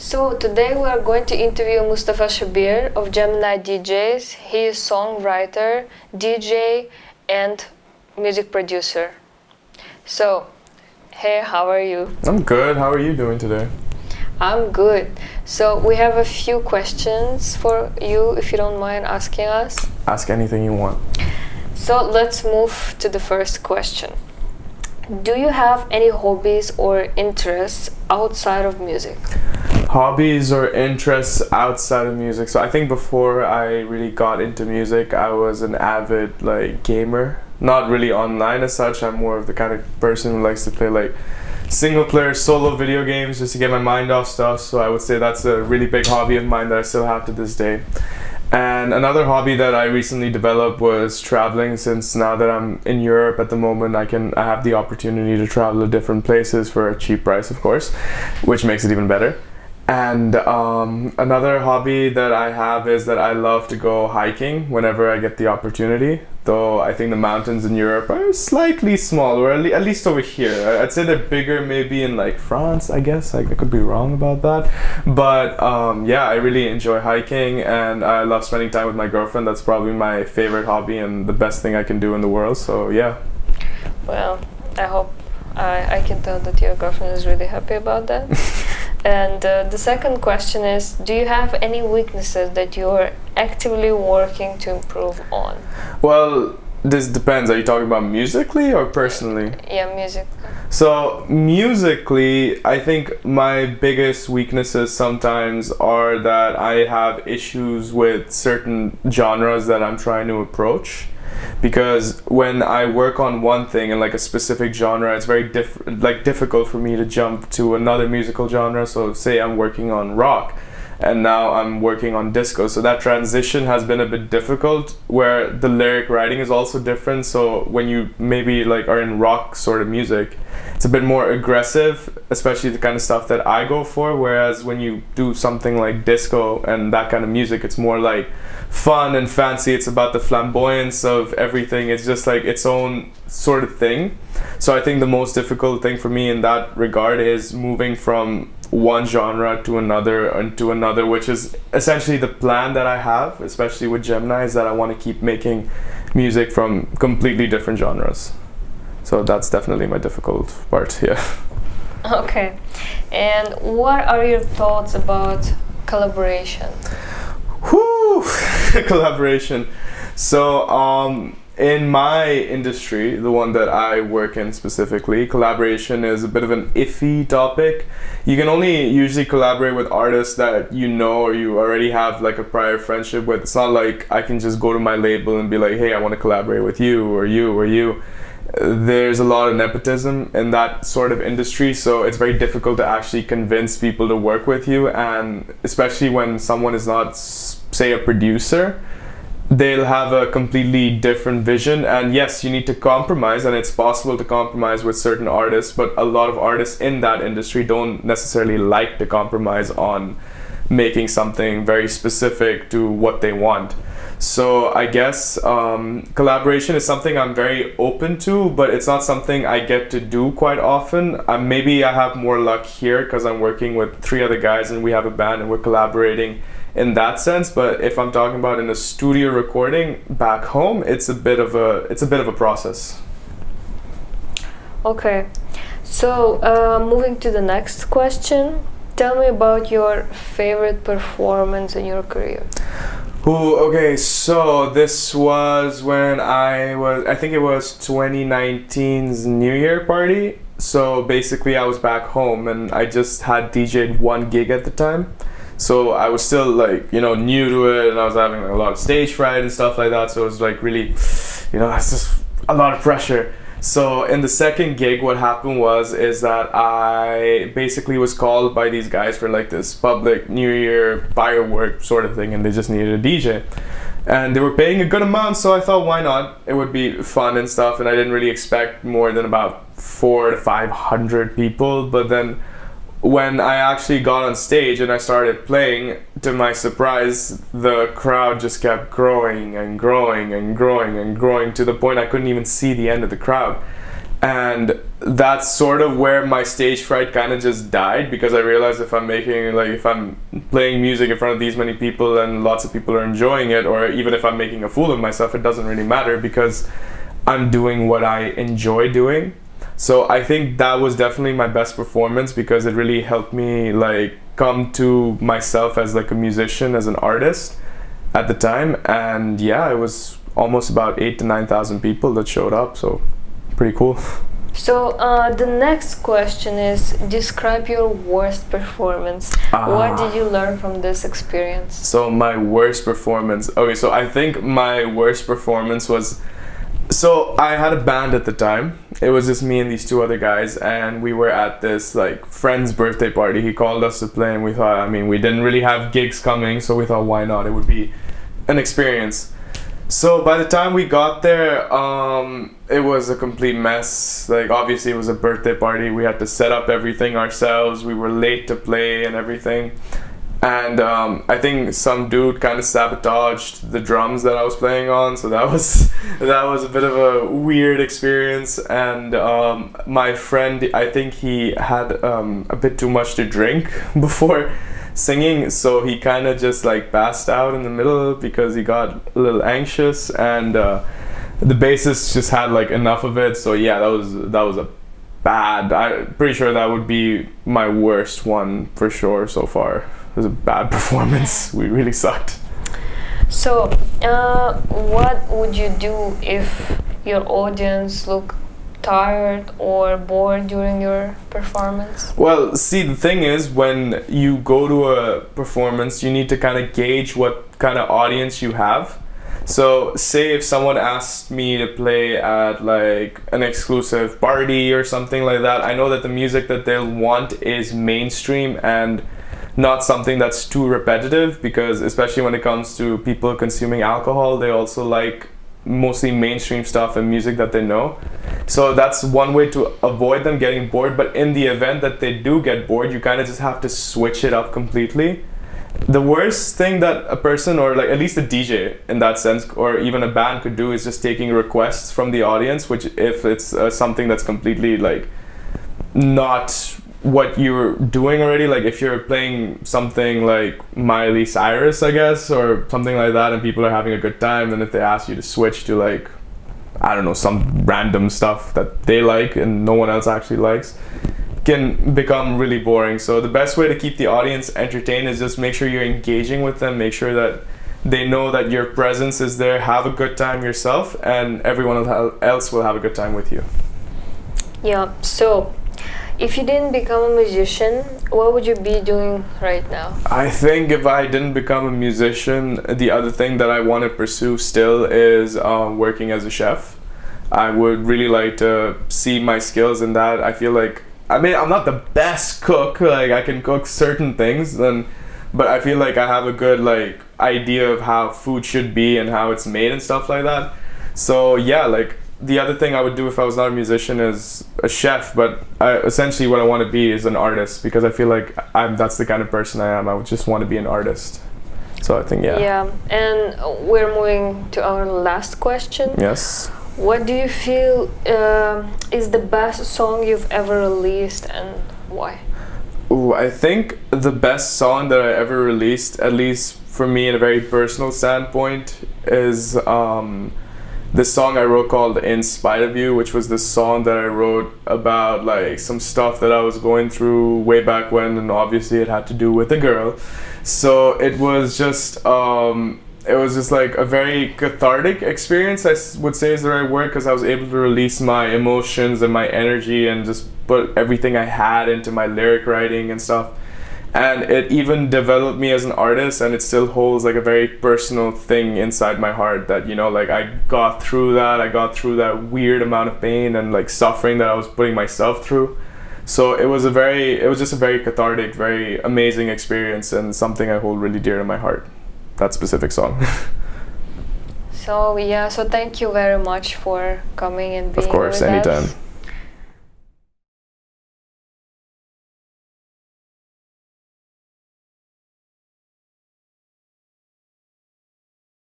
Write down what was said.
So today we are going to interview Mustafa Shabbir of Gemini DJs. He is songwriter, DJ, and music producer. So, hey, how are you? I'm good. How are you doing today? I'm good. So we have a few questions for you, if you don't mind asking us. Ask anything you want. So let's move to the first question. Do you have any hobbies or interests outside of music? Hobbies or interests outside of music. So I think before I really got into music, I was an avid gamer. Not really online as such. I'm more of the kind of person who likes to play single player solo video games just to get my mind off stuff. So I would say that's a really big hobby of mine that I still have to this day. And another hobby that I recently developed was traveling, since now that I'm in Europe at the moment, I have the opportunity to travel to different places for a cheap price, of course, which makes it even better. And another hobby that I have is that I love to go hiking whenever I get the opportunity. Though I think the mountains in Europe are slightly smaller, at least over here. I'd say they're bigger maybe in France, I guess. I could be wrong about that. But yeah, I really enjoy hiking and I love spending time with my girlfriend. That's probably my favorite hobby and the best thing I can do in the world. So yeah. Well, I hope I can tell that your girlfriend is really happy about that. And the second question is, do you have any weaknesses that you're actively working to improve on? Well, this depends. Are you talking about musically or personally? Yeah, music. So musically, I think my biggest weaknesses sometimes are that I have issues with certain genres that I'm trying to approach. Because when I work on one thing in a specific genre, it's very difficult for me to jump to another musical genre. So say I'm working on rock and now I'm working on disco, so that transition has been a bit difficult, where the lyric writing is also different. So when you maybe are in rock sort of music, it's a bit more aggressive, especially the kind of stuff that I go for, whereas when you do something like disco and that kind of music, it's more fun and fancy. It's about the flamboyance of everything. It's just its own sort of thing. So I think the most difficult thing for me in that regard is moving from one genre to another and to another, which is essentially the plan that I have, especially with Gemini, is that I want to keep making music from completely different genres. So that's definitely my difficult part, yeah. Okay. And what are your thoughts about collaboration? Whoo! Collaboration. So in my industry, the one that I work in specifically, collaboration is a bit of an iffy topic. You can only usually collaborate with artists that you know or you already have a prior friendship with. It's not like I can just go to my label and be like, hey, I want to collaborate with you or you or you. There's a lot of nepotism in that sort of industry, so it's very difficult to actually convince people to work with you, and especially when someone is not, say, a producer, they'll have a completely different vision. And yes, you need to compromise, and it's possible to compromise with certain artists, but a lot of artists in that industry don't necessarily like to compromise on making something very specific to what they want. So I guess collaboration is something I'm very open to, but it's not something I get to do quite often. Maybe I have more luck here because I'm working with 3 other guys and we have a band and we're collaborating in that sense. But if I'm talking about in a studio recording back home, it's a bit of a process. Okay. So moving to the next question, tell me about your favorite performance in your career. Ooh, okay, so this was when I think it was 2019's New Year party. So basically I was back home and I just had DJ'd 1 gig at the time. So I was still new to it, and I was having a lot of stage fright and stuff like that. So it was really, it's just a lot of pressure. So in the second gig, what happened is that I basically was called by these guys for this public New Year firework sort of thing, and they just needed a DJ. And they were paying a good amount, so I thought, why not? It would be fun and stuff, and I didn't really expect more than about 400 to 500 people. But then when I actually got on stage and I started playing, to my surprise, the crowd just kept growing and growing and growing and growing to the point I couldn't even see the end of the crowd. And that's sort of where my stage fright kind of just died, because I realized if I'm playing music in front of these many people and lots of people are enjoying it, or even if I'm making a fool of myself, it doesn't really matter because I'm doing what I enjoy doing. So I think that was definitely my best performance, because it really helped me like come to myself as like a musician, as an artist at the time. And yeah, it was almost about 8,000 to 9,000 people that showed up, so pretty cool. So the next question is, describe your worst performance. What did you learn from this experience? So my worst performance. Okay, so I think my worst performance was, so I had a band at the time. It was just me and these two other guys, and we were at this like friend's birthday party. He called us to play, and we thought, I mean, we didn't really have gigs coming, so we thought, why not? It would be an experience. So by the time we got there, it was a complete mess. Like, obviously it was a birthday party. We had to set up everything ourselves. We were late to play and everything. And I think some dude kind of sabotaged the drums that I was playing on. So that was a bit of a weird experience. And my friend, I think he had a bit too much to drink before singing, so he kind of just like passed out in the middle because he got a little anxious, and the bassist just had like enough of it. So yeah, that was a bad, I'm pretty sure that would be my worst one for sure so far. It was a bad performance. We really sucked. So what would you do if your audience look tired or bored during your performance? Well, see, the thing is, when you go to a performance, you need to kind of gauge what kind of audience you have. So say if someone asked me to play at like an exclusive party or something like that, I know that the music that they'll want is mainstream and not something that's too repetitive, because especially when it comes to people consuming alcohol, they also like mostly mainstream stuff and music that they know. So that's one way to avoid them getting bored. But in the event that they do get bored, you kind of just have to switch it up completely. The worst thing that a person, or like at least a DJ in that sense, or even a band could do, is just taking requests from the audience, which if it's something that's completely like not what you're doing already, like if you're playing something like Miley Cyrus, I guess, or something like that, and people are having a good time, then if they ask you to switch to like, I don't know, some random stuff that they like and no one else actually likes, can become really boring. So the best way to keep the audience entertained is just make sure you're engaging with them, make sure that they know that your presence is there, have a good time yourself, and everyone else will have a good time with you. Yeah, so if you didn't become a musician, what would you be doing right now? I think if I didn't become a musician, the other thing that I want to pursue still is working as a chef. I would really like to see my skills in that. I feel like, I mean, I'm not the best cook, like I can cook certain things, but I feel like I have a good like idea of how food should be and how it's made and stuff like that. So yeah, like the other thing I would do if I was not a musician is a chef, but essentially what I want to be is an artist, because I feel like that's the kind of person I am. I would just want to be an artist. So I think, yeah. Yeah, and we're moving to our last question. Yes. What do you feel is the best song you've ever released, and why? Ooh, I think the best song that I ever released, at least for me in a very personal standpoint, is this song I wrote called In Spite of You, which was this song that I wrote about like some stuff that I was going through way back when, and obviously it had to do with a girl. So it was just like a very cathartic experience, I would say is the right word, because I was able to release my emotions and my energy and just put everything I had into my lyric writing and stuff. And it even developed me as an artist, and it still holds like a very personal thing inside my heart that, you know, like I got through that weird amount of pain and like suffering that I was putting myself through. So it was just a very cathartic, very amazing experience, and something I hold really dear to my heart, that specific song. So yeah, so thank you very much for coming and being with us. Of course, anytime.